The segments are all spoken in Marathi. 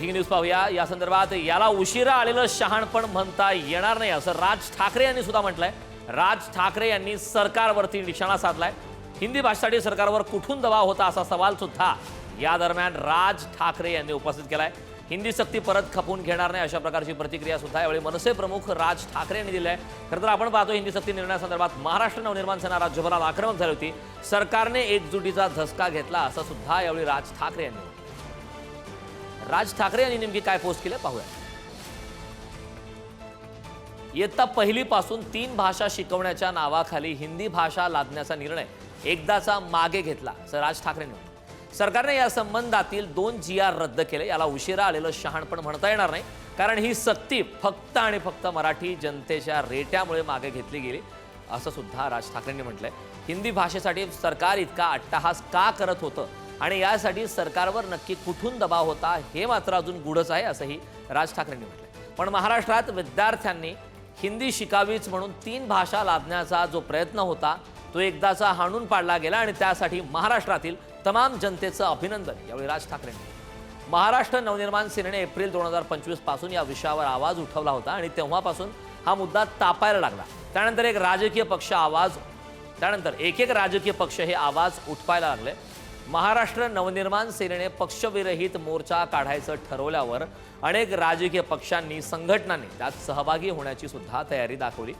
ब्रेकिंग न्यूज पाहूया या संदर्भात याला उशिरा आलेलं शहाणपण म्हणता येणार नाही असं राज ठाकरे यांनी सुद्धा म्हटलंय। राज ठाकरे यांनी सरकारवरती निशाणा साधलाय। हिंदी भाषेसाठी सरकारवर कुठून दबाव होता असा सवाल सुद्धा या दरम्यान राज ठाकरे यांनी उपस्थित केलाय। हिंदी सक्ती परत खपून घेणार नाही अशा प्रकारची प्रतिक्रिया सुद्धा यावेळी मनसे प्रमुख राज ठाकरे यांनी दिली आहे। खरं तर आपण पाहतो हिंदी सक्ती निर्णयासंदर्भात महाराष्ट्र नवनिर्माण सेना राज्यभरात आक्रमक झाली होती। सरकारने एकजुटीचा धसका घेतला असं सुद्धा यावेळी राज ठाकरे यांनी राज ठाकरे यांनी नेमकी काय पोस्ट केलं पाहूया। इयत्ता पहिलीपासून 3 भाषा शिकवण्याच्या नावाखाली हिंदी भाषा लादण्याचा निर्णय एकदाचा मागे घेतला असं राज ठाकरेंनी म्हटलं। सरकारने या संबंधातील 2 GR रद्द केले। याला उशिरा आलेलं शहाणपण म्हणता येणार नाही, कारण ही सक्ती फक्त आणि फक्त मराठी जनतेच्या रेट्यामुळे मागे घेतली गेली असं सुद्धा राज ठाकरेंनी म्हटलंय। हिंदी भाषेसाठी सरकार इतका अट्टहास का करत होतं आणि यासाठी सरकारवर नक्की कुठून दबाव होता हे मात्र अजून गूढच आहे असंही राज ठाकरेंनी म्हटलंय। पण महाराष्ट्रात विद्यार्थ्यांनी हिंदी शिकावीच म्हणून 3 भाषा लादण्याचा जो प्रयत्न होता तो एकदाचा हाणून पाडला गेला आणि त्यासाठी महाराष्ट्रातील तमाम जनतेचं अभिनंदन यावेळी राज ठाकरेंनी। महाराष्ट्र नवनिर्माण सेनेने एप्रिल 2025 पासून या विषयावर आवाज उठवला होता आणि तेव्हापासून हा मुद्दा तापायला लागला। त्यानंतर एक राजकीय पक्ष हे आवाज उठवायला लागले। महाराष्ट्र नवनिर्माण सेनेने पक्षविरहित मोर्चा काढायचं ठरवल्यावर अनेक राजकीय पक्षांनी संघटनांनी त्यात सहभागी होण्याची सुद्धा तयारी दाखवली।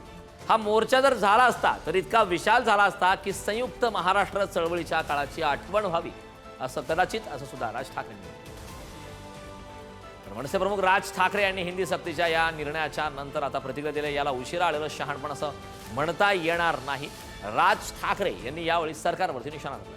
हा मोर्चा जर झाला असता तर इतका विशाल झाला असता की संयुक्त महाराष्ट्र चळवळीच्या काळाची आठवण व्हावी असं कदाचित असं सुद्धा राज ठाकरेंनी म्हटलं। मनसे प्रमुख राज ठाकरे यांनी हिंदी सक्तीच्या या निर्णयाच्या नंतर आता प्रतिक्रिया दिली। याला उशिरा आलेलं शहाणपण असं म्हणता येणार नाही। राज ठाकरे यांनी यावेळी सरकारवरती निशाणा साधला।